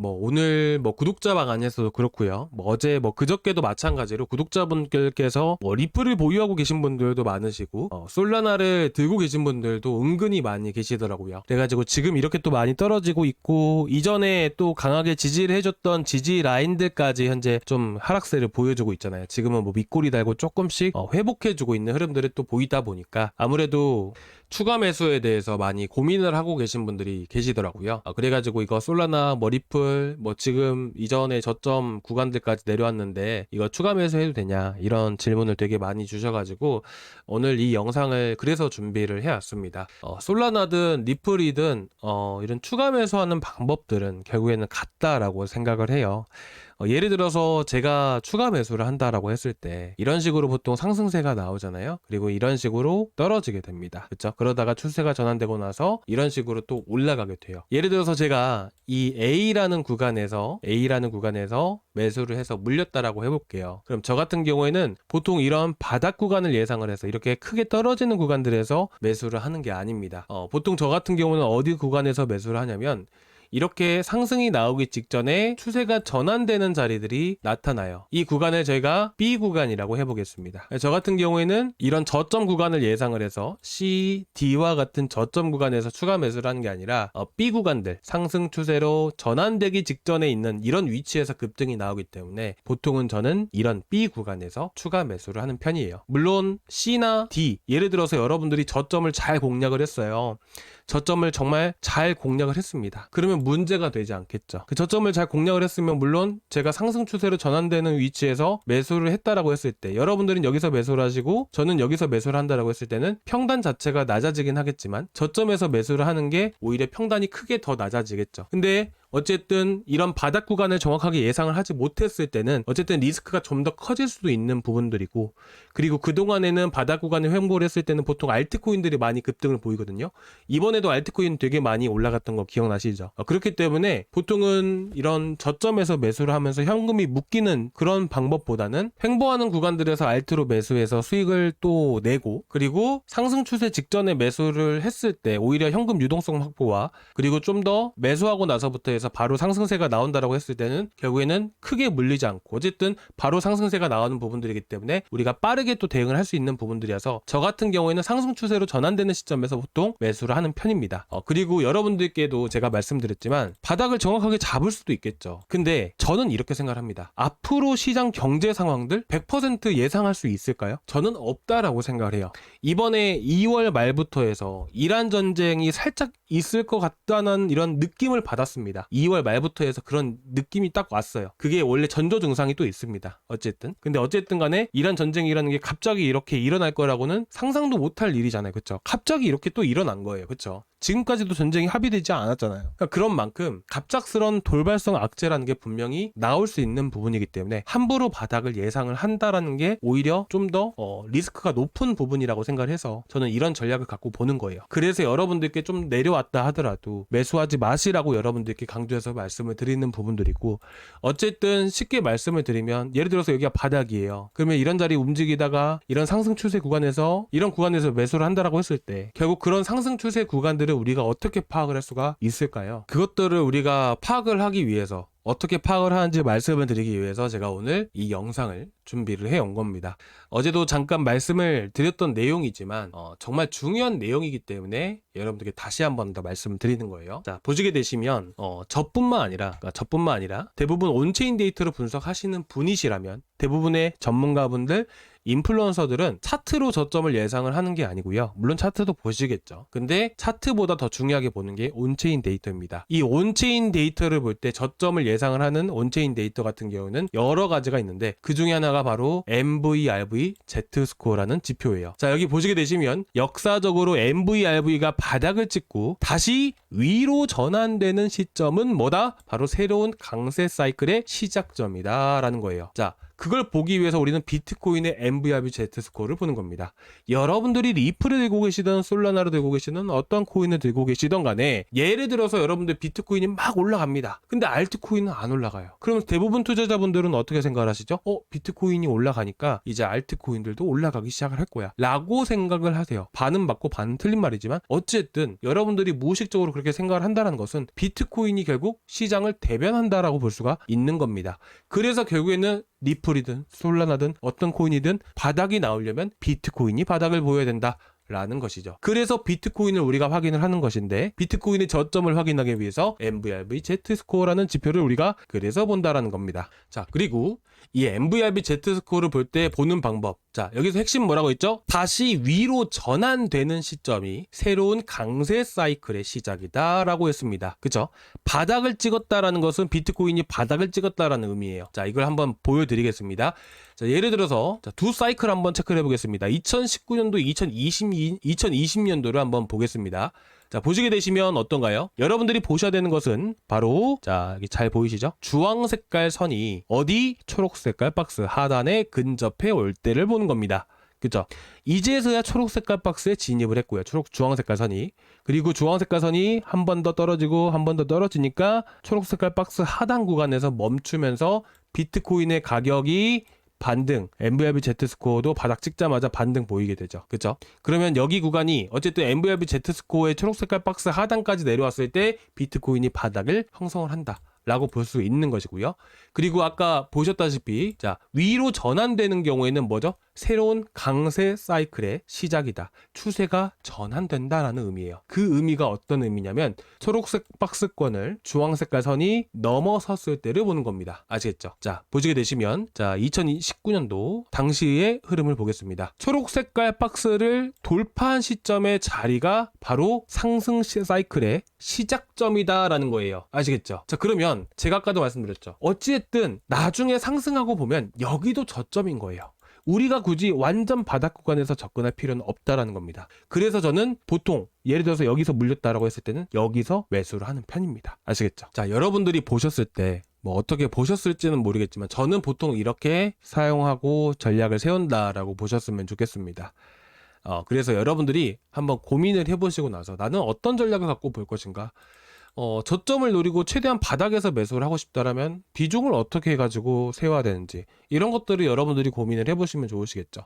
오늘 구독자방 안에서도 그렇고요. 어제 그저께도 마찬가지로 구독자분들께서 리플을 보유하고 계신 분들도 많으시고 솔라나를 들고 계신 분들도 은근히 많이 계시더라고요. 그래가지고 지금 이렇게 또 많이 떨어지고 있고 이전에 또 강하게 지지를 해줬던 지지 라인들까지 현재 좀 하락세를 보여주고 있잖아요. 지금은 밑꼬리 달고 조금씩 회복해주고 있는 흐름들이 또 보이다 보니까 아무래도 추가 매수에 대해서 많이 고민을 하고 계신 분들이 계시더라고요. 그래가지고 이거 솔라나 리플 지금 이전에 저점 구간들까지 내려왔는데 이거 추가 매수해도 되냐 이런 질문을 되게 많이 주셔가지고 오늘 이 영상을 그래서 준비를 해왔습니다. 솔라나든 리플이든 이런 추가 매수하는 방법들은 결국에는 같다라고 생각을 해요. 예를 들어서 제가 추가 매수를 한다라고 했을 때 이런 식으로 보통 상승세가 나오잖아요. 그리고 이런 식으로 떨어지게 됩니다. 그렇죠? 그러다가 추세가 전환되고 나서 이런 식으로 또 올라가게 돼요. 예를 들어서 제가 이 A라는 구간에서 매수를 해서 물렸다라고 해볼게요. 그럼 저 같은 경우에는 보통 이런 바닥 구간을 예상을 해서 이렇게 크게 떨어지는 구간들에서 매수를 하는 게 아닙니다. 보통 저 같은 경우는 어디 구간에서 매수를 하냐면 이렇게 상승이 나오기 직전에 추세가 전환되는 자리들이 나타나요. 이 구간을 저희가 B 구간이라고 해보겠습니다. 저 같은 경우에는 이런 저점 구간을 예상을 해서 C, D와 같은 저점 구간에서 추가 매수를 하는 게 아니라 B 구간들, 상승 추세로 전환되기 직전에 있는 이런 위치에서 급등이 나오기 때문에 보통은 저는 이런 B 구간에서 추가 매수를 하는 편이에요. 물론 C나 D, 예를 들어서 여러분들이 저점을 잘 공략을 했어요. 저점을 정말 잘 공략을 했습니다. 그러면 문제가 되지 않겠죠. 그 저점을 잘 공략을 했으면 물론 제가 상승 추세로 전환되는 위치에서 매수를 했다라고 했을 때 여러분들은 여기서 매수를 하시고 저는 여기서 매수를 한다라고 했을 때는 평단 자체가 낮아지긴 하겠지만 저점에서 매수를 하는 게 오히려 평단이 크게 더 낮아지겠죠. 근데 어쨌든 이런 바닥 구간을 정확하게 예상을 하지 못했을 때는 어쨌든 리스크가 좀 더 커질 수도 있는 부분들이고 그리고 그동안에는 바닥 구간을 횡보를 했을 때는 보통 알트코인들이 많이 급등을 보이거든요. 이번에도 알트코인 되게 많이 올라갔던 거 기억나시죠? 그렇기 때문에 보통은 이런 저점에서 매수를 하면서 현금이 묶이는 그런 방법보다는 횡보하는 구간들에서 알트로 매수해서 수익을 또 내고 그리고 상승 추세 직전에 매수를 했을 때 오히려 현금 유동성 확보와 그리고 좀 더 매수하고 나서부터 해서 바로 상승세가 나온다라고 했을 때는 결국에는 크게 물리지 않고 어쨌든 바로 상승세가 나오는 부분들이기 때문에 우리가 빠르게 또 대응을 할 수 있는 부분들이어서 저 같은 경우에는 상승 추세로 전환되는 시점에서 보통 매수를 하는 편입니다. 그리고 여러분들께도 제가 말씀드렸지만 바닥을 정확하게 잡을 수도 있겠죠. 근데 저는 이렇게 생각합니다. 앞으로 시장 경제 상황들 100% 예상할 수 있을까요? 저는 없다라고 생각을 해요. 이번에 2월 말부터 해서 이란 전쟁이 살짝 있을 것 같다는 이런 느낌을 받았습니다. 2월 말부터 해서 그런 느낌이 딱 왔어요. 그게 원래 전조 증상이 또 있습니다. 근데 어쨌든 간에 이란 전쟁이라는 게 갑자기 이렇게 일어날 거라고는 상상도 못할 일이잖아요. 그렇죠? 갑자기 이렇게 또 일어난 거예요. 그렇죠? 지금까지도 전쟁이 합의되지 않았잖아요. 그러니까 그런 만큼 갑작스런 돌발성 악재라는 게 분명히 나올 수 있는 부분이기 때문에 함부로 바닥을 예상을 한다라는 게 오히려 좀 더 리스크가 높은 부분이라고 생각을 해서 저는 이런 전략을 갖고 보는 거예요. 그래서 여러분들께 좀 내려왔다 하더라도 매수하지 마시라고 여러분들께 강조해서 말씀을 드리는 부분들이고 어쨌든 쉽게 말씀을 드리면 예를 들어서 여기가 바닥이에요. 그러면 이런 자리 움직이다가 이런 상승 추세 구간에서 이런 구간에서 매수를 한다라고 했을 때 결국 그런 상승 추세 구간들을 우리가 어떻게 파악을 할 수가 있을까요? 그것들을 우리가 파악을 하기 위해서 어떻게 파악을 하는지 말씀을 드리기 위해서 제가 오늘 이 영상을 준비를 해온 겁니다. 어제도 잠깐 말씀을 드렸던 내용이지만 정말 중요한 내용이기 때문에 여러분들께 다시 한 번 더 말씀을 드리는 거예요. 자, 보시게 되시면 저뿐만 아니라 대부분 온체인 데이터를 분석하시는 분이시라면 대부분의 전문가분들 인플루언서들은 차트로 저점을 예상을 하는 게 아니고요. 물론 차트도 보시겠죠. 근데 차트보다 더 중요하게 보는 게 온체인 데이터입니다. 이 온체인 데이터를 볼 때 저점을 예상을 하는 온체인 데이터 같은 경우는 여러 가지가 있는데 그 중에 하나가 바로 MVRV Z스코어라는 지표예요. 자, 여기 보시게 되시면 역사적으로 MVRV가 바닥을 찍고 다시 위로 전환되는 시점은 뭐다? 바로 새로운 강세 사이클의 시작점이다 라는 거예요. 자, 그걸 보기 위해서 우리는 비트코인의 MVRV Z스코어를 보는 겁니다. 여러분들이 리플을 들고 계시든 솔라나를 들고 계시든 어떤 코인을 들고 계시든 간에 예를 들어서 여러분들 비트코인이 막 올라갑니다. 근데 알트코인은 안 올라가요. 그럼 대부분 투자자분들은 어떻게 생각을 하시죠? 비트코인이 올라가니까 이제 알트코인들도 올라가기 시작을 할 거야 라고 생각을 하세요. 반은 맞고 반은 틀린 말이지만 어쨌든 여러분들이 무의식적으로 그렇게 생각을 한다는 것은 비트코인이 결국 시장을 대변한다라고 볼 수가 있는 겁니다. 그래서 결국에는 리플이든 솔라나든 어떤 코인이든 바닥이 나오려면 비트코인이 바닥을 보여야 된다 라는 것이죠. 그래서 비트코인을 우리가 확인을 하는 것인데, 비트코인의 저점을 확인하기 위해서 MVRV Z-스코어라는 지표를 우리가 그래서 본다라는 겁니다. 자, 그리고 이 MVRV Z-스코어를 볼 때 보는 방법. 자, 여기서 핵심 뭐라고 했죠? 다시 위로 전환되는 시점이 새로운 강세 사이클의 시작이다 라고 했습니다. 그쵸? 바닥을 찍었다라는 것은 비트코인이 바닥을 찍었다라는 의미예요. 자, 이걸 한번 보여드리겠습니다. 자, 예를 들어서 두 사이클 한번 체크를 해보겠습니다. 2019년도, 2020년도를 한번 보겠습니다. 자, 보시게 되시면 어떤가요? 여러분들이 보셔야 되는 것은 바로, 자, 여기 잘 보이시죠? 주황 색깔 선이 어디? 초록 색깔 박스 하단에 근접해 올 때를 보는 겁니다. 그쵸? 이제서야 초록 색깔 박스에 진입을 했고요. 주황 색깔 선이. 그리고 주황 색깔 선이 한 번 더 떨어지고 한 번 더 떨어지니까 초록 색깔 박스 하단 구간에서 멈추면서 비트코인의 가격이 반등, MVRV Z-스코어도 바닥 찍자마자 반등 보이게 되죠. 그쵸? 그러면 여기 구간이 어쨌든 MVRV Z-스코어의 초록색깔 박스 하단까지 내려왔을 때 비트코인이 바닥을 형성을 한다 라고 볼 수 있는 것이고요. 그리고 아까 보셨다시피, 자, 위로 전환되는 경우에는 뭐죠? 새로운 강세 사이클의 시작이다. 추세가 전환된다라는 의미예요. 그 의미가 어떤 의미냐면 초록색 박스권을 주황색깔 선이 넘어섰을 때를 보는 겁니다. 아시겠죠? 자, 보시게 되시면, 자, 2019년도 당시의 흐름을 보겠습니다. 초록색깔 박스를 돌파한 시점의 자리가 바로 상승 사이클의 시작점이다라는 거예요. 아시겠죠? 자, 그러면 제가 아까도 말씀드렸죠. 어찌됐든 나중에 상승하고 보면 여기도 저점인 거예요. 우리가 굳이 완전 바닥 구간에서 접근할 필요는 없다라는 겁니다. 그래서 저는 보통 예를 들어서 여기서 물렸다라고 했을 때는 여기서 매수를 하는 편입니다. 아시겠죠? 자, 여러분들이 보셨을 때 뭐 어떻게 보셨을지는 모르겠지만 저는 보통 이렇게 사용하고 전략을 세운다라고 보셨으면 좋겠습니다. 그래서 여러분들이 한번 고민을 해보시고 나서 나는 어떤 전략을 갖고 볼 것인가? 저점을 노리고 최대한 바닥에서 매수를 하고 싶다라면 비중을 어떻게 해가지고 세워야 되는지 이런 것들을 여러분들이 고민을 해보시면 좋으시겠죠.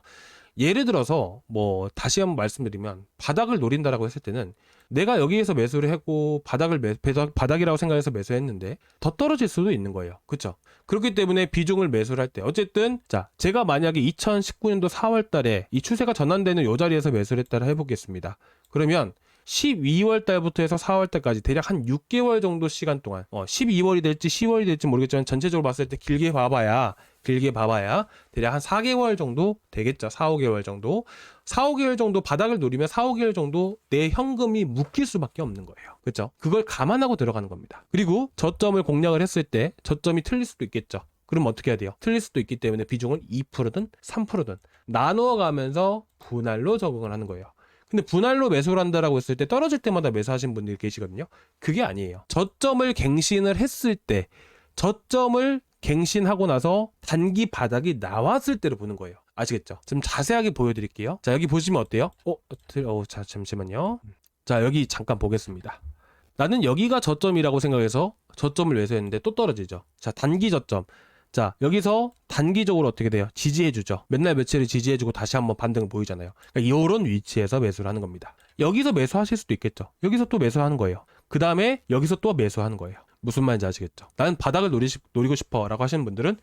예를 들어서 뭐 다시 한번 말씀드리면 바닥을 노린다라고 했을 때는 내가 여기에서 매수를 했고 바닥이라고 생각해서 매수했는데 더 떨어질 수도 있는 거예요. 그렇죠? 그렇기 때문에 비중을 매수를 할 때 어쨌든 자, 제가 만약에 2019년도 4월 달에 이 추세가 전환되는 이 자리에서 매수를 했다라 해보겠습니다. 그러면 12월 달부터 해서 4월 달까지 대략 한 6개월 정도 시간 동안 12월이 될지 10월이 될지 모르겠지만 전체적으로 봤을 때 길게 봐봐야 대략 한 4개월 정도 되겠죠. 4, 5개월 정도. 4, 5개월 정도 바닥을 노리면 4, 5개월 정도 내 현금이 묶일 수밖에 없는 거예요. 그렇죠? 그걸 감안하고 들어가는 겁니다. 그리고 저점을 공략을 했을 때 저점이 틀릴 수도 있겠죠. 그럼 어떻게 해야 돼요? 틀릴 수도 있기 때문에 비중을 2%든 3%든 나누어 가면서 분할로 적응을 하는 거예요. 근데 분할로 매수를 한다라고 했을 때 떨어질 때마다 매수하신 분들이 계시거든요. 그게 아니에요. 저점을 갱신을 했을 때 저점을 갱신하고 나서 단기 바닥이 나왔을 때를 보는 거예요. 아시겠죠? 좀 자세하게 보여드릴게요. 자, 여기 보시면 어때요? 자, 잠시만요. 자, 여기 잠깐 보겠습니다. 나는 여기가 저점이라고 생각해서 저점을 매수했는데 또 떨어지죠. 자, 단기 저점. 자, 여기서 단기적으로 어떻게 돼요? 지지해주죠. 맨날 며칠을 지지해주고 다시 한번 반등을 보이잖아요. 그러니까 이런 위치에서 매수를 하는 겁니다. 여기서 매수하실 수도 있겠죠. 여기서 또 매수하는 거예요. 그 다음에 여기서 또 매수하는 거예요. 무슨 말인지 아시겠죠? 나는 바닥을 노리고 싶어 라고 하시는 분들은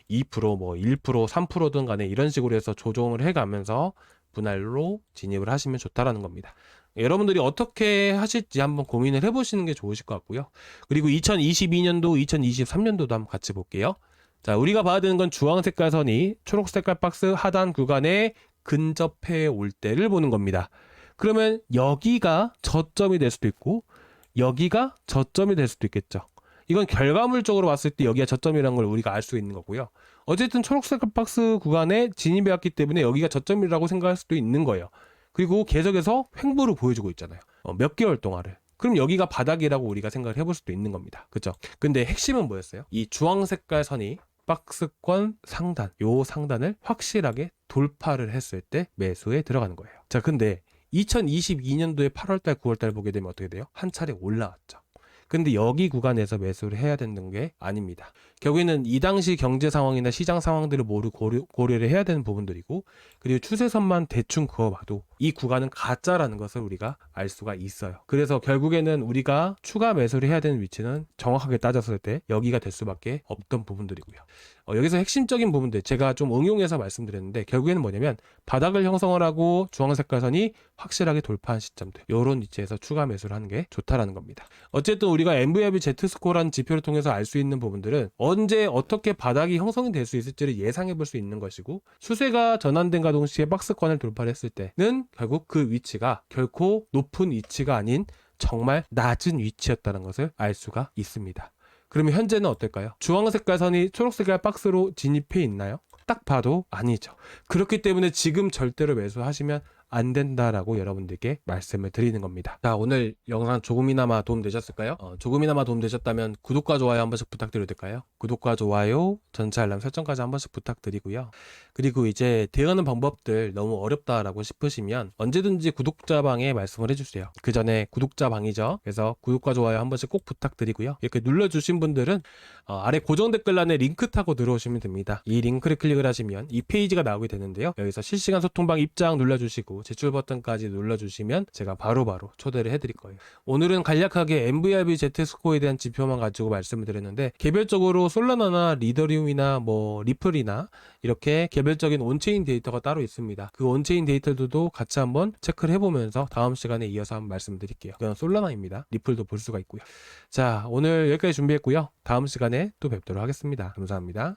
2%, 뭐 1%, 3%든 간에 이런 식으로 해서 조정을 해가면서 분할로 진입을 하시면 좋다라는 겁니다. 여러분들이 어떻게 하실지 한번 고민을 해보시는 게 좋으실 것 같고요. 그리고 2022년도, 2023년도도 한번 같이 볼게요. 자, 우리가 봐야 되는 건 주황 색깔 선이 초록 색깔 박스 하단 구간에 근접해 올 때를 보는 겁니다. 그러면 여기가 저점이 될 수도 있고 여기가 저점이 될 수도 있겠죠. 이건 결과물적으로 봤을 때 여기가 저점이라는 걸 우리가 알 수 있는 거고요. 어쨌든 초록색 박스 구간에 진입해 왔기 때문에 여기가 저점이라고 생각할 수도 있는 거예요. 그리고 계속해서 횡보를 보여주고 있잖아요. 몇 개월 동안을. 그럼 여기가 바닥이라고 우리가 생각을 해볼 수도 있는 겁니다. 그렇죠? 근데 핵심은 뭐였어요? 이 주황 색깔 선이 박스권 상단, 요 상단을 확실하게 돌파를 했을 때 매수에 들어가는 거예요. 자, 근데 2022년도에 8월달, 9월달 보게 되면 어떻게 돼요? 한 차례 올라왔죠. 근데 여기 구간에서 매수를 해야 되는 게 아닙니다. 결국에는 이 당시 경제 상황이나 시장 상황들을 모두 고려를 해야 되는 부분들이고, 그리고 추세선만 대충 그어봐도 이 구간은 가짜라는 것을 우리가 알 수가 있어요. 그래서 결국에는 우리가 추가 매수를 해야 되는 위치는 정확하게 따졌을 때 여기가 될 수밖에 없던 부분들이고요. 여기서 핵심적인 부분들 제가 좀 응용해서 말씀드렸는데 결국에는 뭐냐면 바닥을 형성을 하고 주황색깔선이 확실하게 돌파한 시점들 이런 위치에서 추가 매수를 하는 게 좋다라는 겁니다. 어쨌든 우리가 MVIB Z스코어라는 지표를 통해서 알 수 있는 부분들은 언제 어떻게 바닥이 형성이 될 수 있을지를 예상해 볼 수 있는 것이고 추세가 전환된과 동시에 박스권을 돌파를 했을 때는 결국 그 위치가 결코 높은 위치가 아닌 정말 낮은 위치였다는 것을 알 수가 있습니다. 그러면 현재는 어떨까요? 주황색깔 선이 초록색깔 박스로 진입해 있나요? 딱 봐도 아니죠. 그렇기 때문에 지금 절대로 매수하시면 안 된다라고 여러분들께 말씀을 드리는 겁니다. 자, 오늘 영상 조금이나마 도움되셨을까요? 조금이나마 도움되셨다면 구독과 좋아요 한 번씩 부탁드려도 될까요? 구독과 좋아요, 전체 알람 설정까지 한 번씩 부탁드리고요. 그리고 이제 대응하는 방법들 너무 어렵다라고 싶으시면 언제든지 구독자방에 말씀을 해주세요. 그 전에 구독자방이죠. 그래서 구독과 좋아요 한 번씩 꼭 부탁드리고요. 이렇게 눌러주신 분들은 아래 고정 댓글란에 링크 타고 들어오시면 됩니다. 이 링크를 클릭을 하시면 이 페이지가 나오게 되는데요. 여기서 실시간 소통방 입장 눌러주시고 제출 버튼까지 눌러주시면 제가 바로바로 초대를 해드릴 거예요. 오늘은 간략하게 MVIB Z스코어에 대한 지표만 가지고 말씀을 드렸는데 개별적으로 솔라나나 리더리움이나 뭐 리플이나 이렇게 개별적인 온체인 데이터가 따로 있습니다. 그 온체인 데이터들도 같이 한번 체크를 해보면서 다음 시간에 이어서 한번 말씀드릴게요. 이건 솔라나입니다. 리플도 볼 수가 있고요. 자, 오늘 여기까지 준비했고요. 다음 시간에 또 뵙도록 하겠습니다. 감사합니다.